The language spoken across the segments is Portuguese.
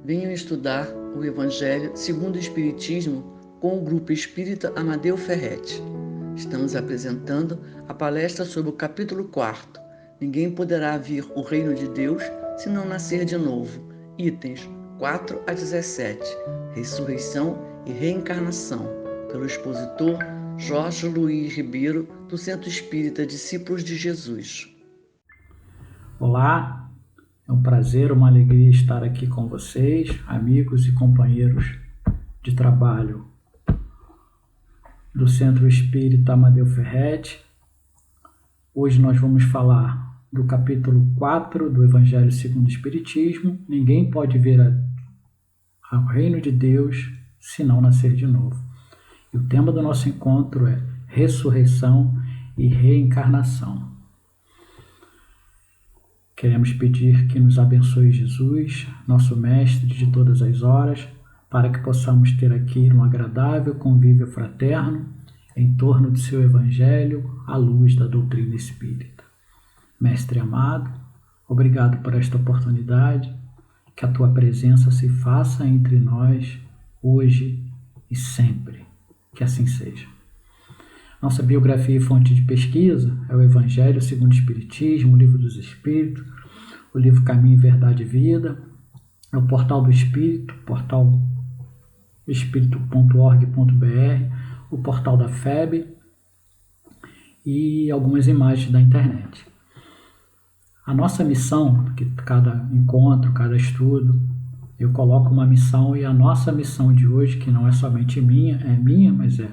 Venham estudar o Evangelho segundo o Espiritismo com o Grupo Espírita Amadeu Ferretti. Estamos apresentando a palestra sobre o capítulo 4. Ninguém poderá vir o reino de Deus se não nascer de novo. Itens 4 a 17. Ressurreição e reencarnação. Pelo expositor Jorge Luiz Ribeiro, do Centro Espírita Discípulos de Jesus. Olá, é um prazer, uma alegria estar aqui com vocês, amigos e companheiros de trabalho do Centro Espírita Amadeu Ferretti. Hoje nós vamos falar do capítulo 4 do Evangelho segundo o Espiritismo. Ninguém pode ver ao reino de Deus se não nascer de novo. E o tema do nosso encontro é ressurreição e reencarnação. Queremos pedir que nos abençoe Jesus, nosso Mestre de todas as horas, para que possamos ter aqui um agradável convívio fraterno em torno do seu Evangelho, à luz da doutrina espírita. Mestre amado, obrigado por esta oportunidade, que a tua presença se faça entre nós, hoje e sempre. Que assim seja. Nossa biografia e fonte de pesquisa é o Evangelho segundo o Espiritismo, o Livro dos Espíritos, o livro Caminho, Verdade e Vida, é o Portal do Espírito, portal espírito.org.br, o portal da FEB e algumas imagens da internet. A nossa missão, que cada encontro, cada estudo, eu coloco uma missão, e a nossa missão de hoje, que não é somente minha, mas é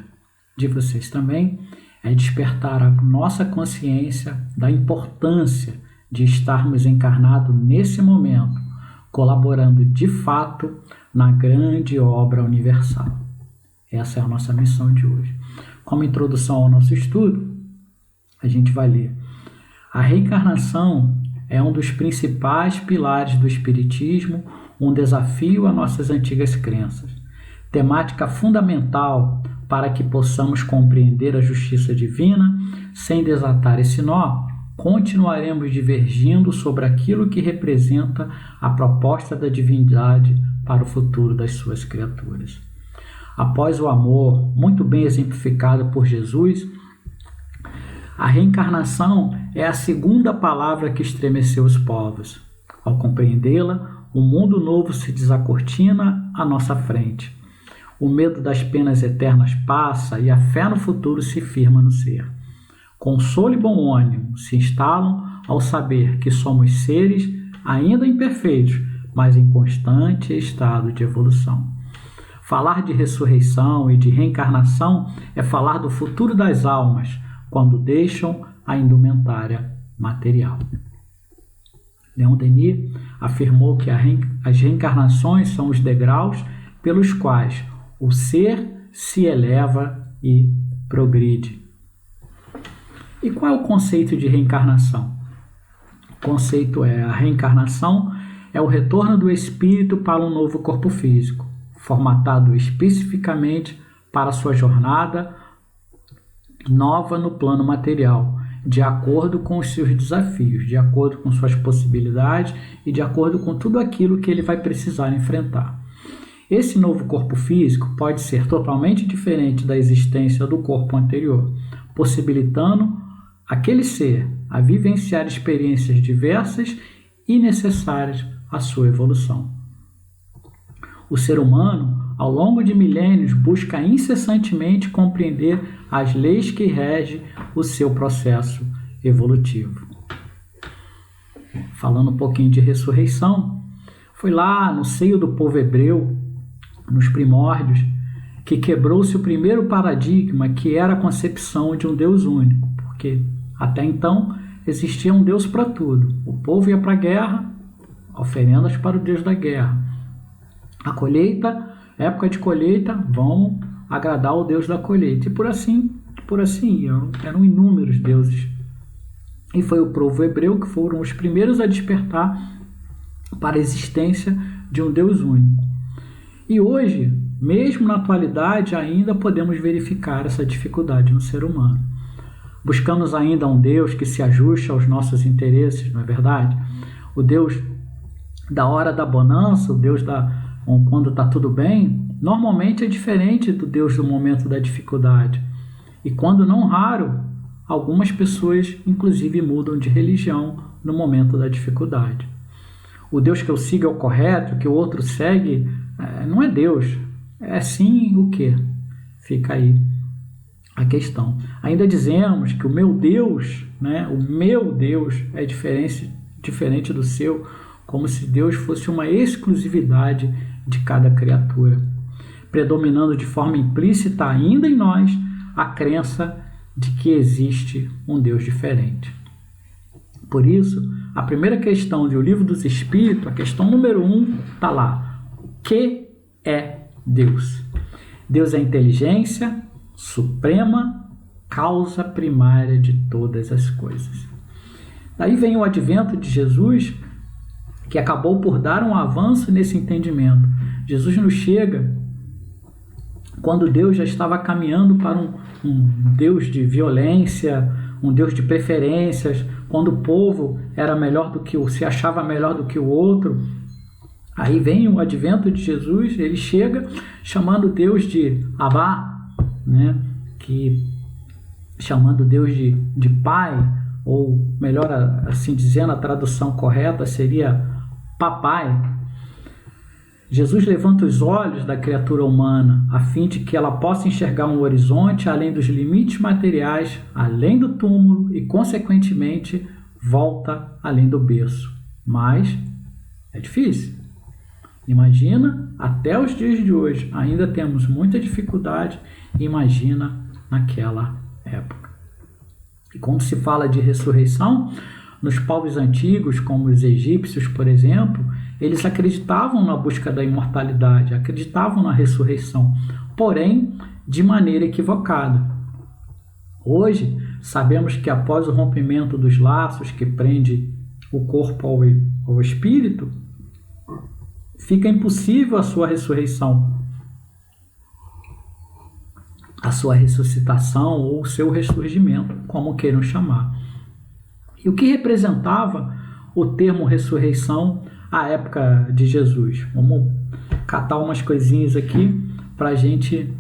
de vocês também, é despertar a nossa consciência da importância de estarmos encarnados nesse momento, colaborando de fato na grande obra universal. Essa é a nossa missão de hoje. Como introdução ao nosso estudo, a gente vai ler: a reencarnação é um dos principais pilares do Espiritismo, um desafio a nossas antigas crenças. Temática fundamental para que possamos compreender a justiça divina. Sem desatar esse nó, continuaremos divergindo sobre aquilo que representa a proposta da divindade para o futuro das suas criaturas. Após o amor, muito bem exemplificado por Jesus, a reencarnação é a segunda palavra que estremeceu os povos. Ao compreendê-la, um mundo novo se desacortina à nossa frente. O medo das penas eternas passa e a fé no futuro se firma no ser. Consolo e bom ânimo se instalam ao saber que somos seres ainda imperfeitos, mas em constante estado de evolução. Falar de ressurreição e de reencarnação é falar do futuro das almas, quando deixam a indumentária material. Leon Denis afirmou que as reencarnações são os degraus pelos quais o ser se eleva e progride. E qual é o conceito de reencarnação? O conceito é: a reencarnação é o retorno do espírito para um novo corpo físico, formatado especificamente para sua jornada nova no plano material, de acordo com os seus desafios, de acordo com suas possibilidades e de acordo com tudo aquilo que ele vai precisar enfrentar. Esse novo corpo físico pode ser totalmente diferente da existência do corpo anterior, possibilitando aquele ser a vivenciar experiências diversas e necessárias à sua evolução. O ser humano, ao longo de milênios, busca incessantemente compreender as leis que regem o seu processo evolutivo. Falando um pouquinho de ressurreição, foi lá no seio do povo hebreu, nos primórdios, que quebrou-se o primeiro paradigma, que era a concepção de um Deus único, porque até então existia um Deus para tudo. O povo ia para a guerra, oferendas para o Deus da guerra. A colheita, época de colheita, vão agradar o Deus da colheita. E por assim eram inúmeros deuses. E foi o povo hebreu que foram os primeiros a despertar para a existência de um Deus único. E hoje, mesmo na atualidade, ainda podemos verificar essa dificuldade no ser humano. Buscamos ainda um Deus que se ajuste aos nossos interesses, não é verdade? O Deus da hora da bonança, o Deus da ou quando está tudo bem, normalmente é diferente do Deus do momento da dificuldade. E quando não raro, algumas pessoas inclusive mudam de religião no momento da dificuldade. O Deus que eu sigo é o correto, que o outro segue, não é Deus. É sim o quê? Fica aí a questão. Ainda dizemos que o meu Deus, né, o meu Deus é diferente do seu, como se Deus fosse uma exclusividade de cada criatura, predominando de forma implícita ainda em nós a crença de que existe um Deus diferente. Por isso, a primeira questão do Livro dos Espíritos, a questão número 1, está lá. O que é Deus? Deus é a inteligência suprema, causa primária de todas as coisas. Daí vem o advento de Jesus, que acabou por dar um avanço nesse entendimento. Jesus nos chega quando Deus já estava caminhando para um Deus de violência, um Deus de preferências, quando o povo era melhor do que se achava melhor do que o outro. Aí vem o advento de Jesus, ele chega chamando Deus de Abá, né? Chamando Deus de Pai, ou melhor assim dizendo, a tradução correta seria Papai. Jesus levanta os olhos da criatura humana a fim de que ela possa enxergar um horizonte além dos limites materiais, além do túmulo e, consequentemente, volta além do berço. Mas é difícil. Imagina, até os dias de hoje, ainda temos muita dificuldade. Imagina naquela época. E quando se fala de ressurreição, nos povos antigos, como os egípcios, por exemplo, eles acreditavam na busca da imortalidade, acreditavam na ressurreição, porém de maneira equivocada. Hoje, sabemos que após o rompimento dos laços que prende o corpo ao espírito, fica impossível a sua ressurreição, a sua ressuscitação ou o seu ressurgimento, como queiram chamar. E o que representava o termo ressurreição à época de Jesus? Vamos catar umas coisinhas aqui para a gente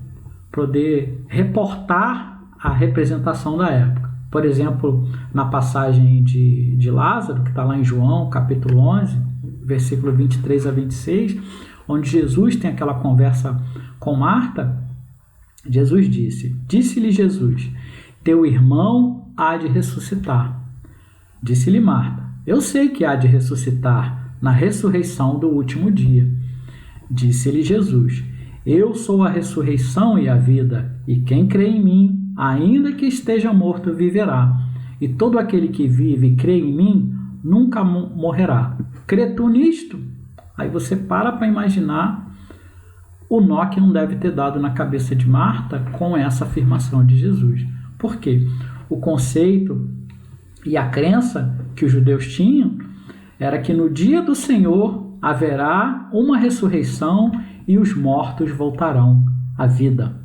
poder reportar a representação da época. Por exemplo, na passagem de Lázaro, que está lá em João, capítulo 11, versículo 23 a 26, onde Jesus tem aquela conversa com Marta, Jesus disse-lhe Jesus, teu irmão há de ressuscitar. Disse-lhe Marta, eu sei que há de ressuscitar na ressurreição do último dia. Disse-lhe Jesus, eu sou a ressurreição e a vida, e quem crê em mim, ainda que esteja morto, viverá. E todo aquele que vive e crê em mim, nunca morrerá. Crê tu nisto? Aí você para imaginar o nó que não deve ter dado na cabeça de Marta com essa afirmação de Jesus. Por quê? O conceito e a crença que os judeus tinham era que no dia do Senhor haverá uma ressurreição e os mortos voltarão à vida.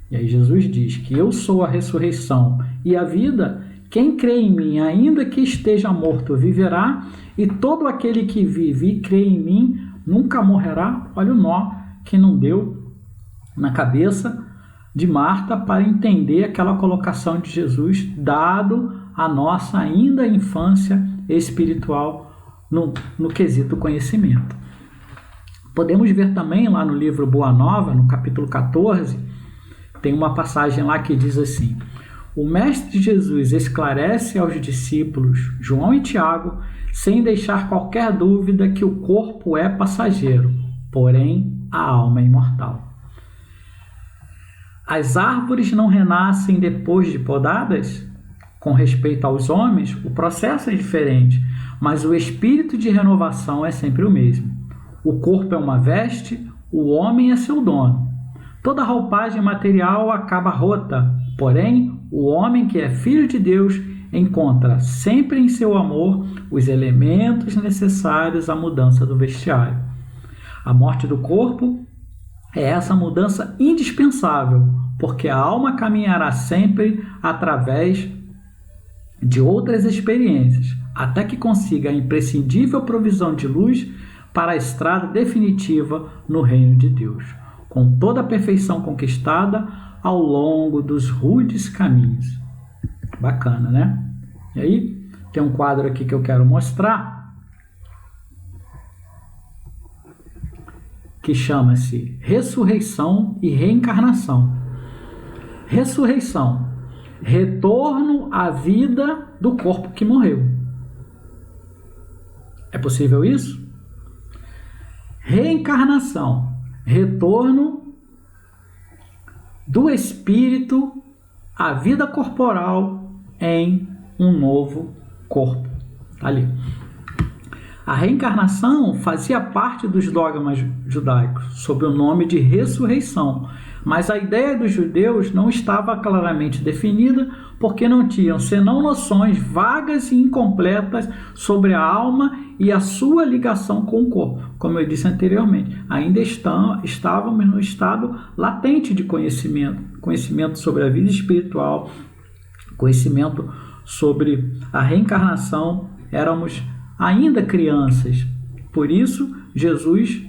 E aí Jesus diz que eu sou a ressurreição e a vida, quem crê em mim, ainda que esteja morto, viverá, e todo aquele que vive e crê em mim nunca morrerá. Olha o nó que não deu na cabeça de Marta para entender aquela colocação de Jesus, dado a nossa ainda infância espiritual no quesito conhecimento. Podemos ver também lá no livro Boa Nova, no capítulo 14, tem uma passagem lá que diz assim, o Mestre Jesus esclarece aos discípulos João e Tiago, sem deixar qualquer dúvida que o corpo é passageiro, porém a alma é imortal. As árvores não renascem depois de podadas? Com respeito aos homens, o processo é diferente, mas o espírito de renovação é sempre o mesmo. O corpo é uma veste, o homem é seu dono. Toda roupagem material acaba rota, porém, o homem que é filho de Deus encontra sempre em seu amor os elementos necessários à mudança do vestiário. A morte do corpo é essa mudança indispensável, porque a alma caminhará sempre através de outras experiências, até que consiga a imprescindível provisão de luz para a estrada definitiva no reino de Deus, com toda a perfeição conquistada ao longo dos rudes caminhos. Bacana, né? E aí, tem um quadro aqui que eu quero mostrar, que chama-se Ressurreição e Reencarnação. Ressurreição, retorno à vida do corpo que morreu. É possível isso? Reencarnação, retorno do espírito à vida corporal em um novo corpo. Tá ali. A reencarnação fazia parte dos dogmas judaicos, sob o nome de ressurreição, mas a ideia dos judeus não estava claramente definida porque não tinham senão noções vagas e incompletas sobre a alma e a sua ligação com o corpo. Como eu disse anteriormente, ainda estávamos no estado latente de conhecimento sobre a vida espiritual, conhecimento sobre a reencarnação, éramos ainda crianças. Por isso, Jesus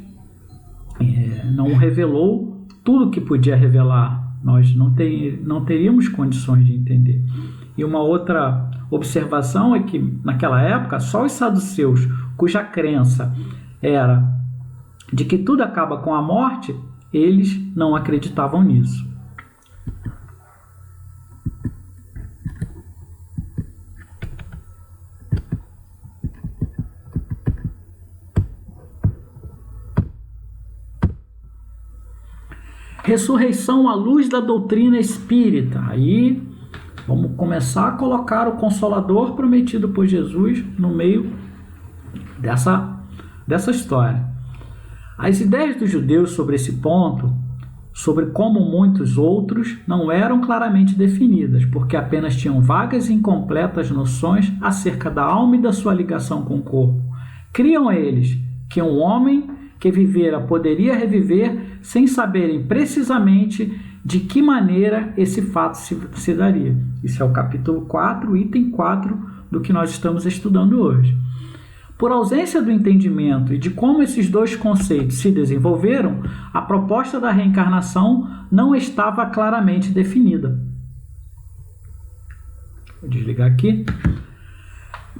não revelou tudo que podia revelar. Nós não teríamos condições de entender. E uma outra observação é que, naquela época, só os saduceus, cuja crença era de que tudo acaba com a morte, eles não acreditavam nisso. Ressurreição à luz da doutrina espírita. Aí vamos começar a colocar o Consolador prometido por Jesus no meio dessa história. As ideias dos judeus sobre esse ponto, sobre como muitos outros, não eram claramente definidas, porque apenas tinham vagas e incompletas noções acerca da alma e da sua ligação com o corpo. Criam eles que um homem que vivera poderia reviver sem saberem precisamente de que maneira esse fato se daria. Isso é o capítulo 4, item 4 do que nós estamos estudando hoje. Por ausência do entendimento e de como esses dois conceitos se desenvolveram, a proposta da reencarnação não estava claramente definida. Vou desligar aqui.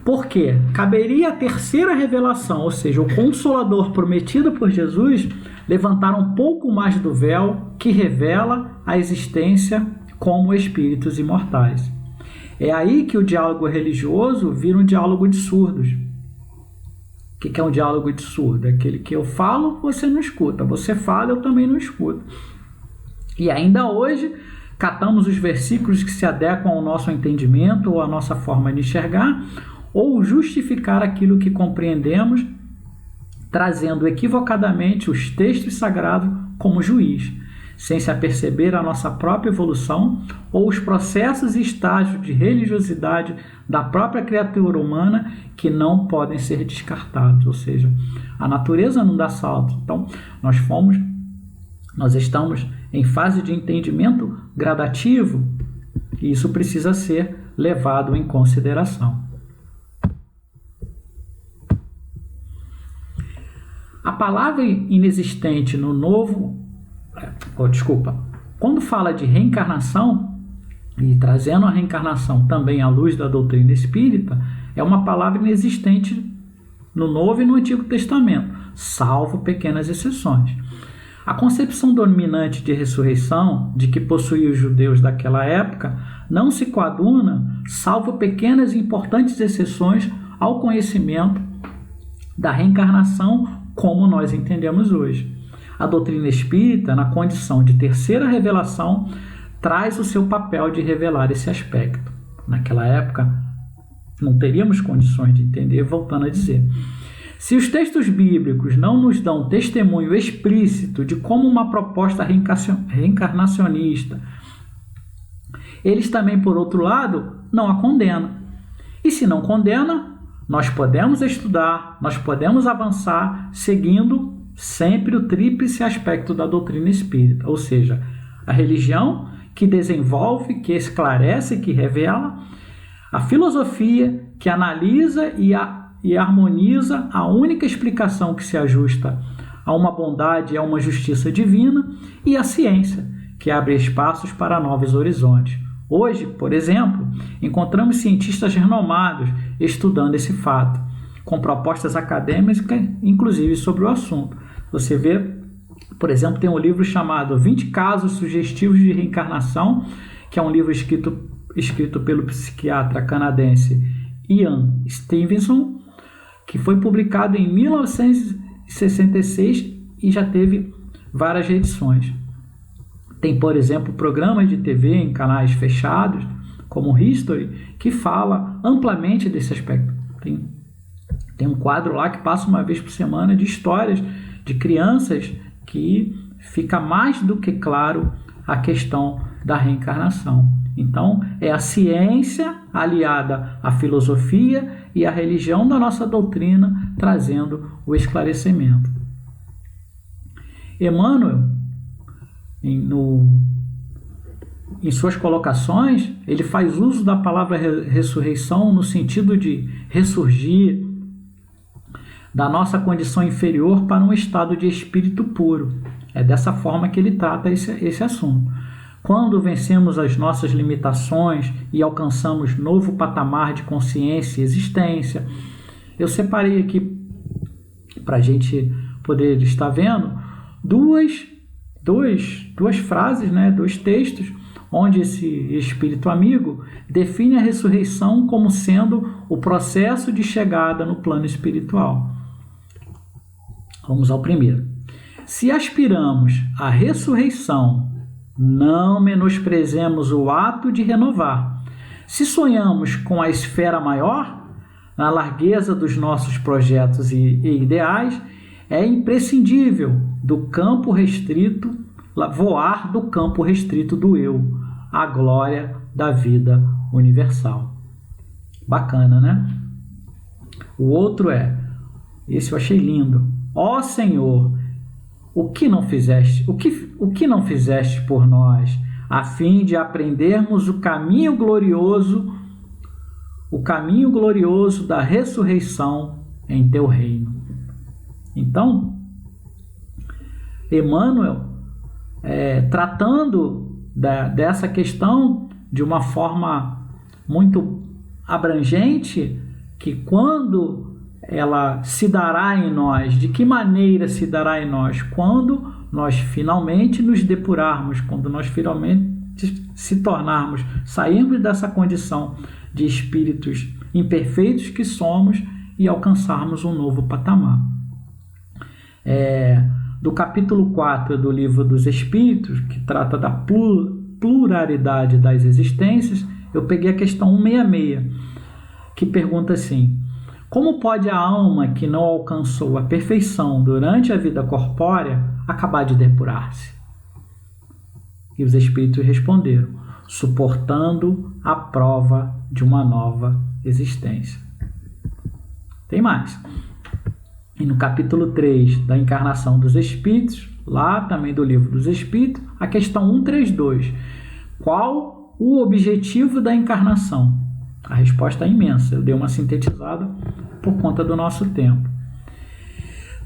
Porque caberia a terceira revelação, ou seja, o Consolador prometido por Jesus, levantar um pouco mais do véu que revela a existência como espíritos imortais. É aí que o diálogo religioso vira um diálogo de surdos. O que é um diálogo de surdo? É aquele que eu falo, você não escuta. Você fala, eu também não escuto. E ainda hoje, catamos os versículos que se adequam ao nosso entendimento ou à nossa forma de enxergar, ou justificar aquilo que compreendemos, trazendo equivocadamente os textos sagrados como juiz, sem se aperceber a nossa própria evolução ou os processos e estágios de religiosidade da própria criatura humana que não podem ser descartados, ou seja, a natureza não dá salto. Então, nós estamos em fase de entendimento gradativo e isso precisa ser levado em consideração. A palavra inexistente no novo... Quando fala de reencarnação, e trazendo a reencarnação também à luz da doutrina espírita, é uma palavra inexistente no Novo e no Antigo Testamento, salvo pequenas exceções. A concepção dominante de ressurreição, de que possuía os judeus daquela época, não se coaduna, salvo pequenas e importantes exceções, ao conhecimento da reencarnação como nós entendemos hoje. A doutrina espírita, na condição de terceira revelação, traz o seu papel de revelar esse aspecto. Naquela época, não teríamos condições de entender, voltando a dizer. Se os textos bíblicos não nos dão testemunho explícito de como uma proposta reencarnacionista, eles também, por outro lado, não a condenam. E se não condena, nós podemos estudar, nós podemos avançar seguindo sempre o tríplice aspecto da doutrina espírita, ou seja, a religião que desenvolve, que esclarece, que revela, a filosofia que analisa e harmoniza a única explicação que se ajusta a uma bondade e a uma justiça divina, e a ciência, que abre espaços para novos horizontes. Hoje, por exemplo, encontramos cientistas renomados estudando esse fato, com propostas acadêmicas, inclusive, sobre o assunto. Você vê, por exemplo, tem um livro chamado 20 Casos Sugestivos de Reencarnação, que é um livro escrito pelo psiquiatra canadense Ian Stevenson, que foi publicado em 1966 e já teve várias reedições. Tem, por exemplo, programas de TV em canais fechados, como History, que fala amplamente desse aspecto. Tem um quadro lá que passa uma vez por semana de histórias de crianças que fica mais do que claro a questão da reencarnação. Então, é a ciência aliada à filosofia e à religião da nossa doutrina trazendo o esclarecimento. Emmanuel, em suas colocações, ele faz uso da palavra ressurreição no sentido de ressurgir da nossa condição inferior para um estado de espírito puro. É dessa forma que ele trata esse assunto. Quando vencemos as nossas limitações e alcançamos novo patamar de consciência e existência, eu separei aqui, para a gente poder estar vendo, duas frases, dois textos, onde esse espírito amigo define a ressurreição como sendo o processo de chegada no plano espiritual. Vamos ao primeiro. Se aspiramos à ressurreição, não menosprezemos o ato de renovar. Se sonhamos com a esfera maior, na largueza dos nossos projetos e ideais, é imprescindível do campo restrito, voar do campo restrito do eu, à glória da vida universal. Bacana, né? O outro esse eu achei lindo. Ó Senhor, o que não fizeste por nós, a fim de aprendermos o caminho glorioso da ressurreição em teu reino. Então, Emmanuel, tratando dessa questão de uma forma muito abrangente, que quando ela se dará em nós, de que maneira se dará em nós? Quando nós finalmente nos depurarmos, quando nós finalmente sairmos dessa condição de espíritos imperfeitos que somos e alcançarmos um novo patamar. Do capítulo 4 do Livro dos Espíritos, que trata da pluralidade das existências, eu peguei a questão 166, que pergunta assim: como pode a alma que não alcançou a perfeição durante a vida corpórea acabar de depurar-se? E os espíritos responderam: suportando a prova de uma nova existência. Tem mais. E no capítulo 3 da Encarnação dos Espíritos, lá também do Livro dos Espíritos, a questão 132. Qual o objetivo da encarnação? A resposta é imensa. Eu dei uma sintetizada por conta do nosso tempo.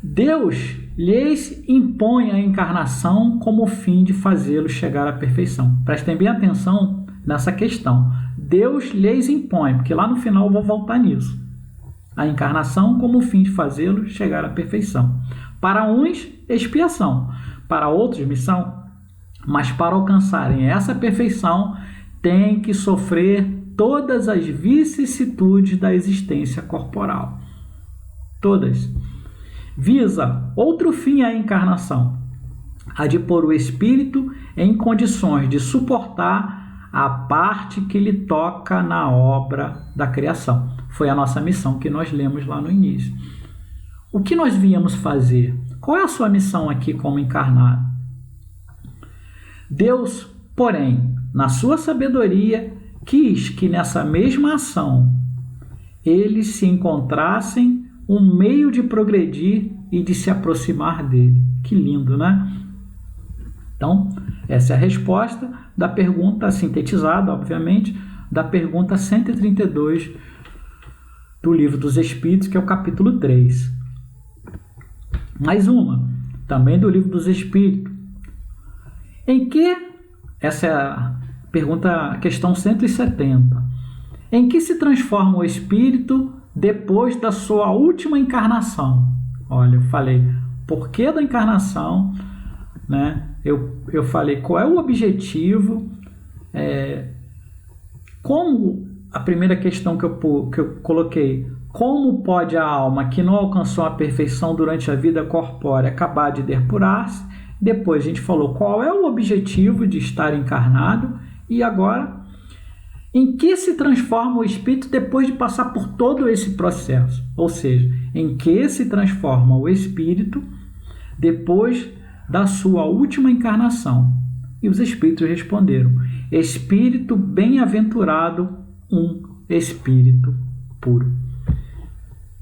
Deus lhes impõe a encarnação como fim de fazê-los chegar à perfeição. Prestem bem atenção nessa questão. Deus lhes impõe, porque lá no final eu vou voltar nisso. A encarnação como fim de fazê-los chegar à perfeição. Para uns, expiação. Para outros, missão. Mas para alcançarem essa perfeição, têm que sofrer todas as vicissitudes da existência corporal. Todas. Visa outro fim à encarnação, a de pôr o espírito em condições de suportar a parte que lhe toca na obra da criação. Foi a nossa missão que nós lemos lá no início. O que nós viemos fazer? Qual é a sua missão aqui como encarnado? Deus, porém, na sua sabedoria, quis que nessa mesma ação eles se encontrassem um meio de progredir e de se aproximar dele. Que lindo, né? Então, essa é a resposta da pergunta sintetizada, obviamente, da pergunta 132 do Livro dos Espíritos, que é o capítulo 3. Mais uma, também do Livro dos Espíritos. Em que, essa é a pergunta, questão 170. Em que se transforma o espírito depois da sua última encarnação? Olha, eu falei porquê da encarnação, né? Eu falei qual é o objetivo, como a primeira questão que eu coloquei, como pode a alma que não alcançou a perfeição durante a vida corpórea acabar de depurar-se? Depois a gente falou qual é o objetivo de estar encarnado e agora em que se transforma o espírito depois de passar por todo esse processo? Ou seja, em que se transforma o espírito depois da sua última encarnação? E os espíritos responderam: espírito bem-aventurado, um espírito puro.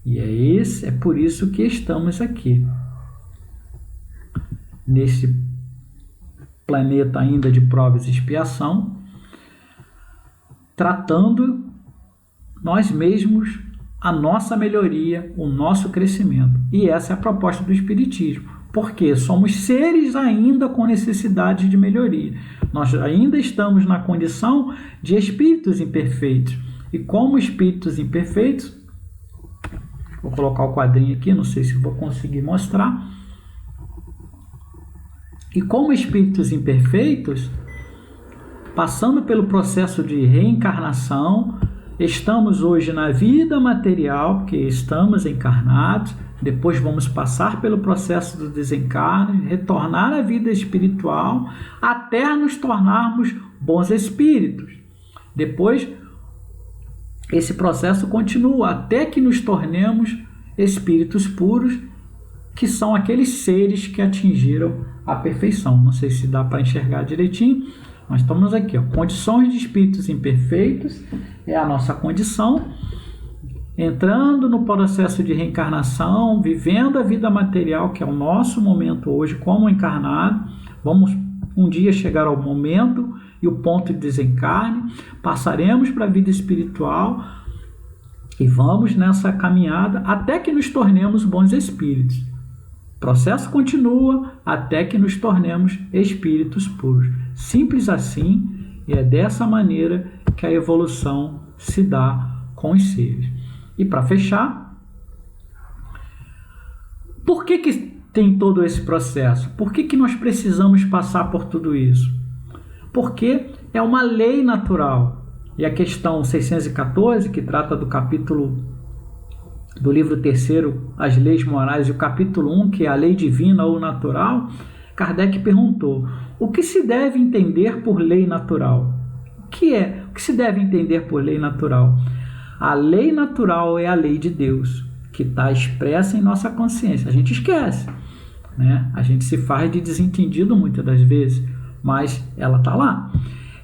E é por isso que estamos aqui, nesse planeta ainda de provas e expiação, tratando nós mesmos, a nossa melhoria, o nosso crescimento. E essa é a proposta do Espiritismo, porque somos seres ainda com necessidade de melhoria. Nós ainda estamos na condição de espíritos imperfeitos. E como espíritos imperfeitos, vou colocar o quadrinho aqui, não sei se vou conseguir mostrar. E como espíritos imperfeitos, passando pelo processo de reencarnação, estamos hoje na vida material, porque estamos encarnados, depois vamos passar pelo processo do desencarne, retornar à vida espiritual, até nos tornarmos bons espíritos. Depois, esse processo continua até que nos tornemos espíritos puros, que são aqueles seres que atingiram a perfeição. Não sei se dá para enxergar direitinho. Nós estamos aqui, condições de espíritos imperfeitos, é a nossa condição, entrando no processo de reencarnação, vivendo a vida material, que é o nosso momento hoje como encarnado. Vamos um dia chegar ao momento e o ponto de desencarne, passaremos para a vida espiritual e vamos nessa caminhada até que nos tornemos bons espíritos. O processo continua até que nos tornemos espíritos puros. Simples assim, e é dessa maneira que a evolução se dá com os seres. E para fechar, por que tem todo esse processo? Por que nós precisamos passar por tudo isso? Porque é uma lei natural. E a questão 614, que trata do capítulo do livro 3º, As Leis Morais, e o capítulo 1, que é a lei divina ou natural, Kardec perguntou: o que se deve entender por lei natural? O que se deve entender por lei natural? A lei natural é a lei de Deus, que está expressa em nossa consciência. A gente esquece, né? A gente se faz de desentendido muitas das vezes, mas ela está lá.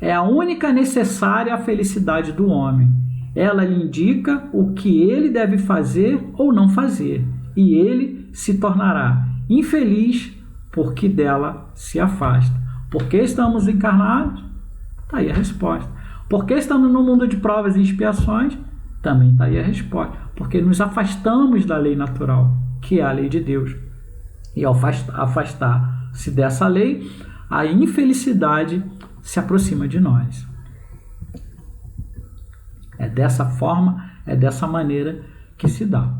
É a única necessária à felicidade do homem. Ela lhe indica o que ele deve fazer ou não fazer, e ele se tornará infeliz porque dela se afasta. Por que estamos encarnados? Está aí a resposta. Por que estamos no mundo de provas e expiações? Também está aí a resposta. Porque nos afastamos da lei natural, que é a lei de Deus. E ao afastar-se dessa lei, a infelicidade se aproxima de nós. É dessa forma, é dessa maneira que se dá.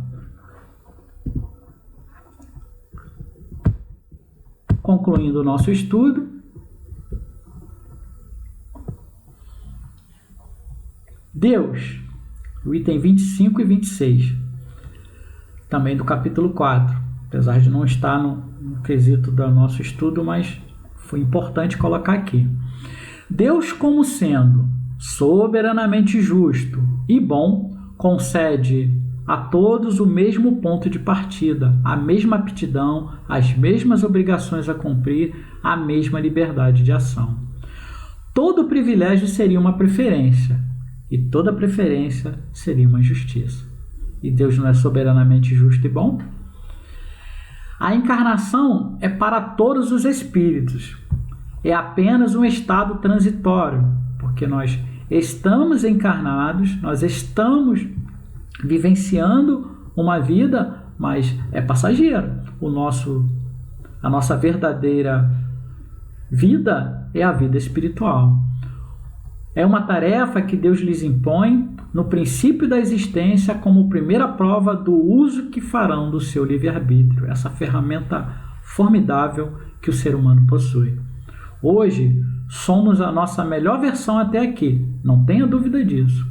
Concluindo o nosso estudo, Deus, o item 25 e 26, também do capítulo 4, apesar de não estar no quesito do nosso estudo, mas foi importante colocar aqui. Deus, como sendo soberanamente justo e bom, concede a todos o mesmo ponto de partida, a mesma aptidão, as mesmas obrigações a cumprir, a mesma liberdade de ação. Todo privilégio seria uma preferência, e toda preferência seria uma injustiça. E Deus não é soberanamente justo e bom? A encarnação é para todos os espíritos. É apenas um estado transitório, porque nós estamos encarnados, nós estamos vivenciando uma vida, mas é passageira. A nossa verdadeira vida é a vida espiritual. É uma tarefa que Deus lhes impõe no princípio da existência como primeira prova do uso que farão do seu livre-arbítrio, essa ferramenta formidável que o ser humano possui. Hoje, somos a nossa melhor versão até aqui, não tenha dúvida disso.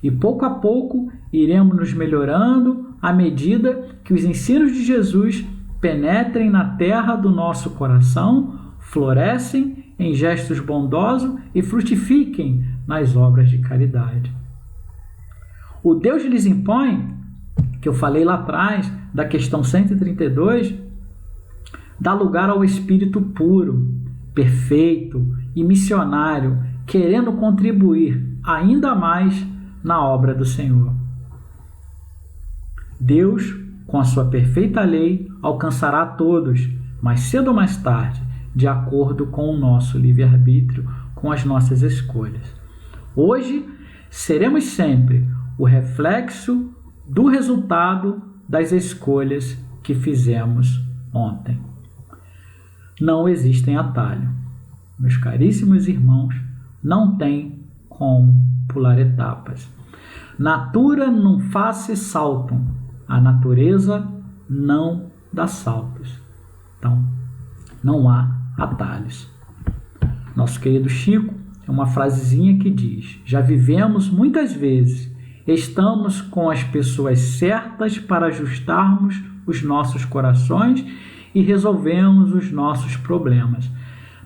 E pouco a pouco iremos nos melhorando à medida que os ensinos de Jesus penetrem na terra do nosso coração, florescem em gestos bondosos e frutifiquem nas obras de caridade. O Deus lhes impõe, que eu falei lá atrás, da questão 132, dá lugar ao espírito puro, perfeito e missionário, querendo contribuir ainda mais na obra do Senhor. Deus, com a sua perfeita lei, alcançará a todos, mais cedo ou mais tarde, de acordo com o nosso livre-arbítrio, com as nossas escolhas. Hoje, seremos sempre o reflexo do resultado das escolhas que fizemos ontem. Não existem atalho. Meus caríssimos irmãos, não tem como pular etapas. Natura não face saltum. A natureza não dá saltos. Então, não há atalhos. Nosso querido Chico tem uma frasezinha que diz: já vivemos muitas vezes, estamos com as pessoas certas para ajustarmos os nossos corações e resolvemos os nossos problemas.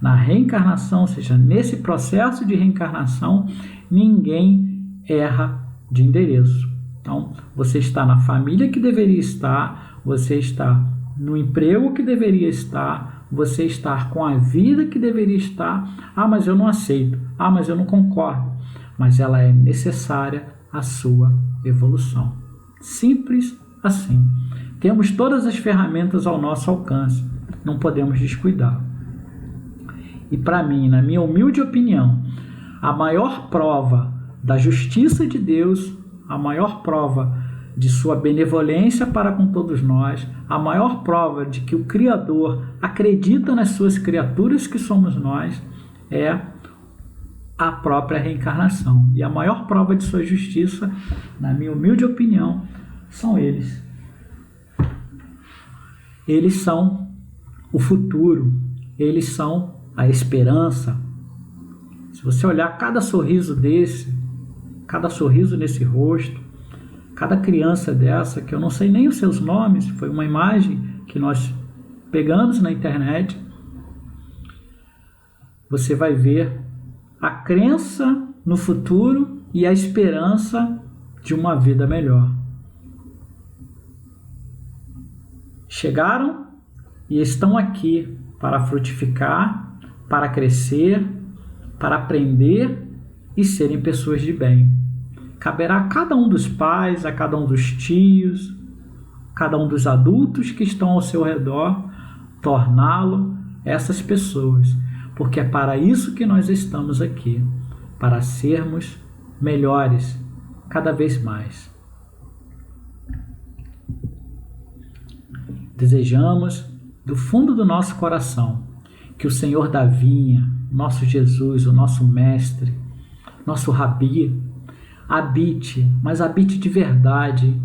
Na reencarnação, ou seja, nesse processo de reencarnação, ninguém erra de endereço. Então, você está na família que deveria estar, você está no emprego que deveria estar, você está com a vida que deveria estar. Ah, mas eu não aceito. Ah, mas eu não concordo. Mas ela é necessária à sua evolução. Simples assim. Temos todas as ferramentas ao nosso alcance. Não podemos descuidar. E para mim, na minha humilde opinião, a maior prova da justiça de Deus, a maior prova de sua benevolência para com todos nós, a maior prova de que o Criador acredita nas suas criaturas que somos nós, é a própria reencarnação. E a maior prova de sua justiça, na minha humilde opinião, são eles. Eles são o futuro, eles são a esperança. Se você olhar cada sorriso desse, cada sorriso nesse rosto, cada criança dessa, que eu não sei nem os seus nomes, foi uma imagem que nós pegamos na internet, você vai ver a crença no futuro e a esperança de uma vida melhor. Chegaram e estão aqui para frutificar, para crescer, para aprender e serem pessoas de bem. Caberá a cada um dos pais, a cada um dos tios, cada um dos adultos que estão ao seu redor, torná-lo essas pessoas, porque é para isso que nós estamos aqui, para sermos melhores cada vez mais. Desejamos, do fundo do nosso coração, que o Senhor da vinha, nosso Jesus, o nosso Mestre, nosso Rabi, habite, mas habite de verdade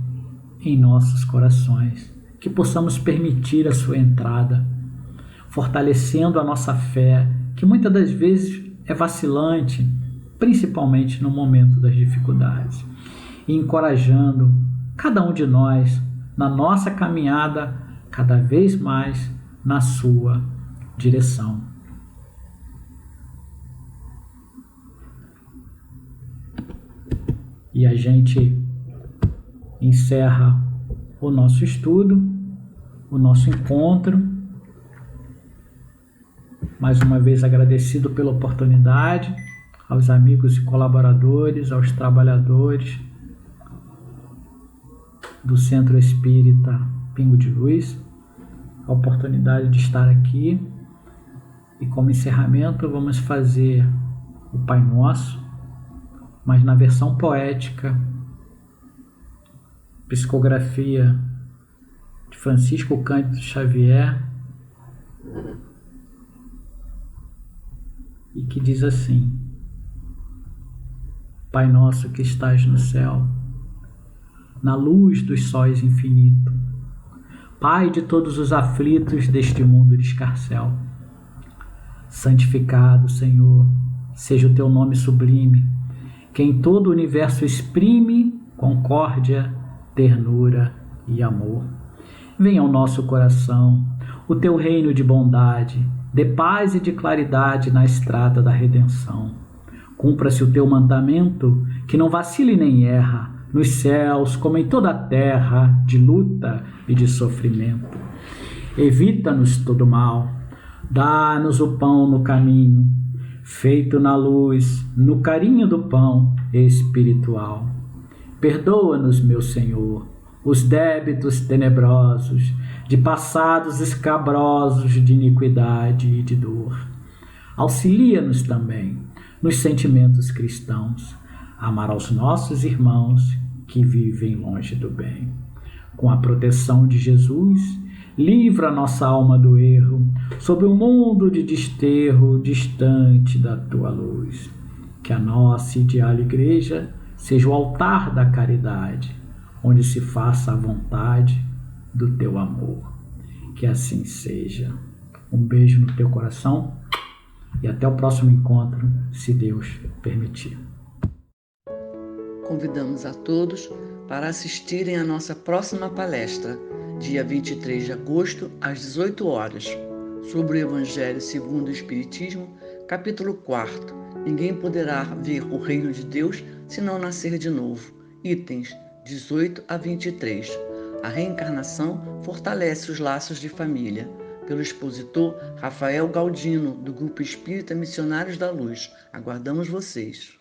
em nossos corações, que possamos permitir a sua entrada, fortalecendo a nossa fé, que muitas das vezes é vacilante, principalmente no momento das dificuldades, e encorajando cada um de nós na nossa caminhada cada vez mais na sua direção. E a gente encerra o nosso estudo, o nosso encontro. Mais uma vez agradecido pela oportunidade, aos amigos e colaboradores, aos trabalhadores do Centro Espírita Pingo de Luz, a oportunidade de estar aqui. E como encerramento vamos fazer o Pai Nosso, mas na versão poética psicografia de Francisco Cândido Xavier, e que diz assim: Pai nosso que estás no céu, na luz dos sóis infinito, Pai de todos os aflitos deste mundo de escarcéu, santificado, Senhor, seja o teu nome sublime, que em todo o universo exprime concórdia, ternura e amor. Venha ao nosso coração o teu reino de bondade, de paz e de claridade na estrada da redenção. Cumpra-se o teu mandamento, que não vacile nem erra, nos céus como em toda a terra, de luta e de sofrimento. Evita-nos todo mal, dá-nos o pão no caminho, feito na luz, no carinho do pão espiritual. Perdoa-nos, meu Senhor, os débitos tenebrosos, de passados escabrosos de iniquidade e de dor. Auxilia-nos também nos sentimentos cristãos, amar aos nossos irmãos que vivem longe do bem. Com a proteção de Jesus, livra nossa alma do erro, sob um mundo de desterro distante da tua luz. Que a nossa ideal igreja seja o altar da caridade, onde se faça a vontade do teu amor. Que assim seja. Um beijo no teu coração e até o próximo encontro, se Deus permitir. Convidamos a todos para assistirem à nossa próxima palestra, dia 23 de agosto, às 18 horas, sobre o Evangelho segundo o Espiritismo, capítulo 4. Ninguém poderá ver o reino de Deus se não nascer de novo. Itens 18 a 23. A reencarnação fortalece os laços de família. Pelo expositor Rafael Galdino, do Grupo Espírita Missionários da Luz. Aguardamos vocês.